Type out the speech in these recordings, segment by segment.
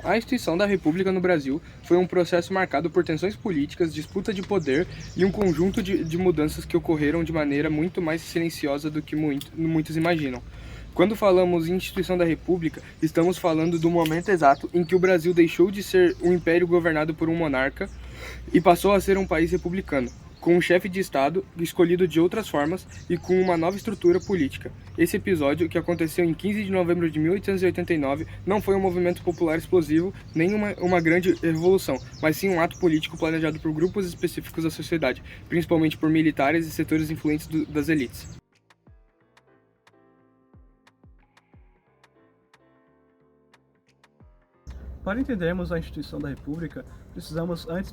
A instituição da República no Brasil foi um processo marcado por tensões políticas, disputa de poder e um conjunto de mudanças que ocorreram de maneira muito mais silenciosa do que muitos imaginam. Quando falamos em instituição da República, estamos falando do momento exato em que o Brasil deixou de ser um império governado por um monarca e passou a ser um país republicano, com um chefe de Estado escolhido de outras formas e com uma nova estrutura política. Esse episódio, que aconteceu em 15 de novembro de 1889, não foi um movimento popular explosivo, nem uma grande revolução, mas sim um ato político planejado por grupos específicos da sociedade, principalmente por militares e setores influentes das elites. Para entendermos a instituição da República, precisamos antes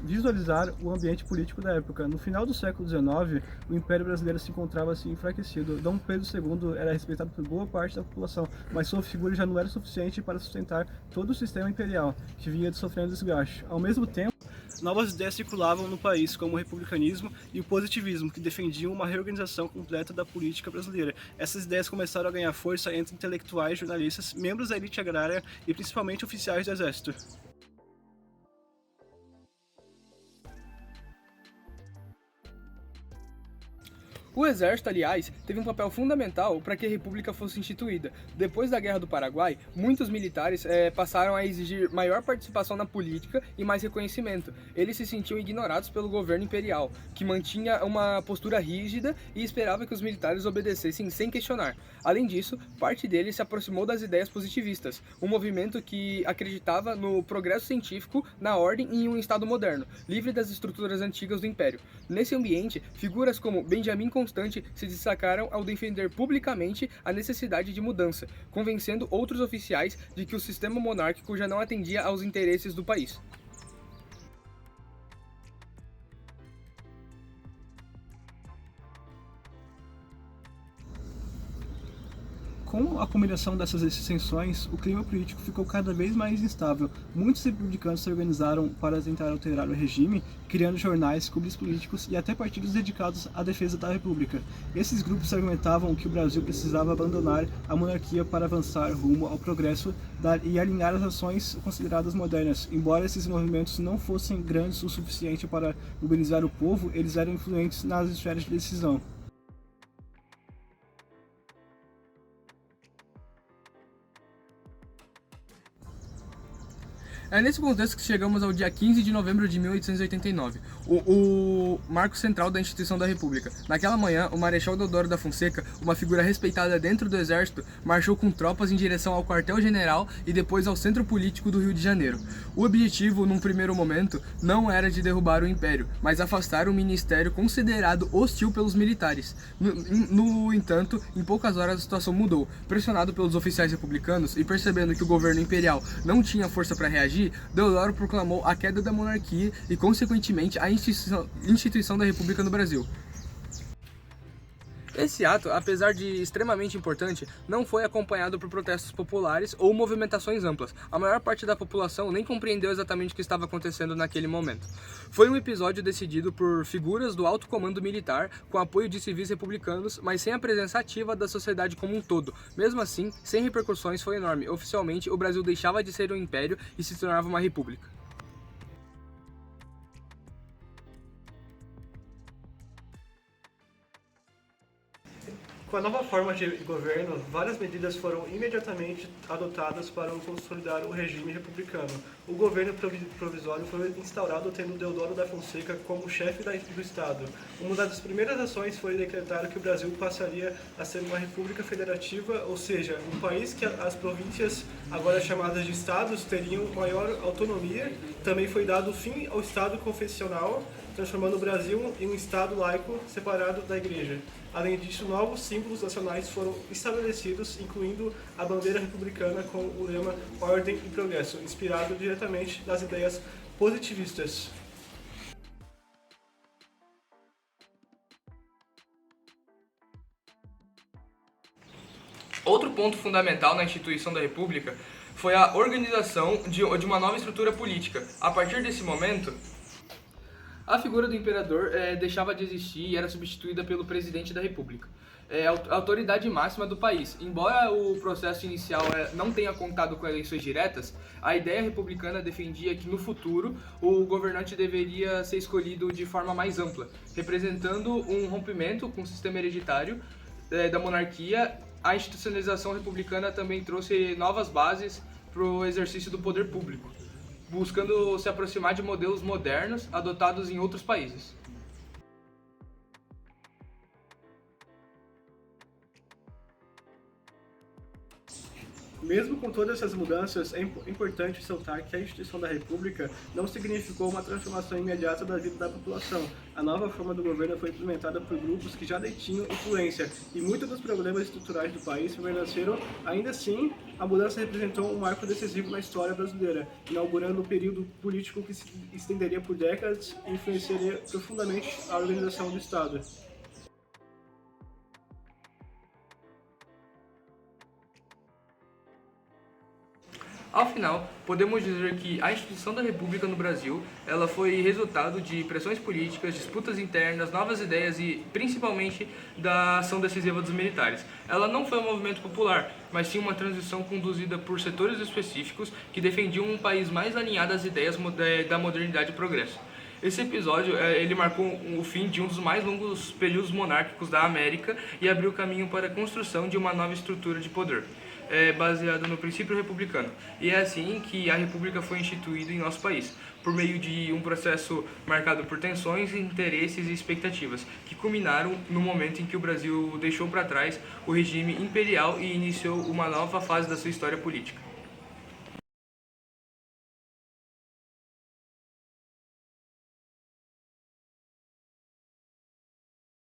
visualizar o ambiente político da época. No final do século XIX, o Império Brasileiro se encontrava enfraquecido. Dom Pedro II era respeitado por boa parte da população, mas sua figura já não era suficiente para sustentar todo o sistema imperial, que vinha sofrendo desgaste. Ao mesmo tempo, novas ideias circulavam no país, como o republicanismo e o positivismo, que defendiam uma reorganização completa da política brasileira. Essas ideias começaram a ganhar força entre intelectuais, jornalistas, membros da elite agrária e principalmente oficiais do exército. O exército, aliás, teve um papel fundamental para que a República fosse instituída. Depois da Guerra do Paraguai, muitos militares passaram a exigir maior participação na política e mais reconhecimento. Eles se sentiam ignorados pelo governo imperial, que mantinha uma postura rígida e esperava que os militares obedecessem sem questionar. Além disso, parte deles se aproximou das ideias positivistas, um movimento que acreditava no progresso científico, na ordem e em um Estado moderno, livre das estruturas antigas do Império. Nesse ambiente, figuras como Benjamin Constant se destacaram ao defender publicamente a necessidade de mudança, convencendo outros oficiais de que o sistema monárquico já não atendia aos interesses do país. Com a combinação dessas extensões, o clima político ficou cada vez mais instável. Muitos republicanos se organizaram para tentar alterar o regime, criando jornais, clubes políticos e até partidos dedicados à defesa da República. Esses grupos argumentavam que o Brasil precisava abandonar a monarquia para avançar rumo ao progresso e alinhar as ações consideradas modernas. Embora esses movimentos não fossem grandes o suficiente para mobilizar o povo, eles eram influentes nas esferas de decisão. É nesse contexto que chegamos ao dia 15 de novembro de 1889, o marco central da instituição da República. Naquela manhã, o Marechal Deodoro da Fonseca, uma figura respeitada dentro do exército, marchou com tropas em direção ao quartel-general e depois ao centro político do Rio de Janeiro. O objetivo, num primeiro momento, não era de derrubar o Império, mas afastar um ministério considerado hostil pelos militares. No entanto, em poucas horas a situação mudou. Pressionado pelos oficiais republicanos e percebendo que o governo imperial não tinha força para reagir, Deodoro proclamou a queda da monarquia e, consequentemente, a instituição da República no Brasil. Esse ato, apesar de extremamente importante, não foi acompanhado por protestos populares ou movimentações amplas. A maior parte da população nem compreendeu exatamente o que estava acontecendo naquele momento. Foi um episódio decidido por figuras do alto comando militar, com apoio de civis republicanos, mas sem a presença ativa da sociedade como um todo. Mesmo assim, sem repercussões, foi enorme. Oficialmente, o Brasil deixava de ser um império e se tornava uma república. Com a nova forma de governo, várias medidas foram imediatamente adotadas para consolidar o regime republicano. O governo provisório foi instaurado tendo Deodoro da Fonseca como chefe do Estado. Uma das primeiras ações foi decretar que o Brasil passaria a ser uma república federativa, ou seja, um país que as províncias, agora chamadas de estados, teriam maior autonomia. Também foi dado fim ao Estado confessional, transformando o Brasil em um Estado laico separado da Igreja. Além disso, novos símbolos nacionais foram estabelecidos, incluindo a bandeira republicana com o lema Ordem e Progresso, inspirado diretamente das ideias positivistas. Outro ponto fundamental na instituição da República foi a organização de uma nova estrutura política. A partir desse momento, A figura do imperador deixava de existir e era substituída pelo presidente da república. A autoridade máxima do país. Embora o processo inicial não tenha contado com eleições diretas, a ideia republicana defendia que no futuro o governante deveria ser escolhido de forma mais ampla, representando um rompimento com o sistema hereditário da monarquia. A institucionalização republicana também trouxe novas bases para o exercício do poder público, buscando se aproximar de modelos modernos adotados em outros países. Mesmo com todas essas mudanças, é importante ressaltar que a instituição da República não significou uma transformação imediata da vida da população. A nova forma do governo foi implementada por grupos que já detinham influência, e muitos dos problemas estruturais do país permaneceram. Ainda assim, a mudança representou um marco decisivo na história brasileira, inaugurando um período político que se estenderia por décadas e influenciaria profundamente a organização do Estado. Ao final, podemos dizer que a instituição da República no Brasil ela foi resultado de pressões políticas, disputas internas, novas ideias e, principalmente, da ação decisiva dos militares. Ela não foi um movimento popular, mas sim uma transição conduzida por setores específicos que defendiam um país mais alinhado às ideias da modernidade e progresso. Esse episódio ele marcou o fim de um dos mais longos períodos monárquicos da América e abriu caminho para a construção de uma nova estrutura de poder, baseada no princípio republicano. E é assim que a República foi instituída em nosso país, por meio de um processo marcado por tensões, interesses e expectativas, que culminaram no momento em que o Brasil deixou para trás o regime imperial e iniciou uma nova fase da sua história política.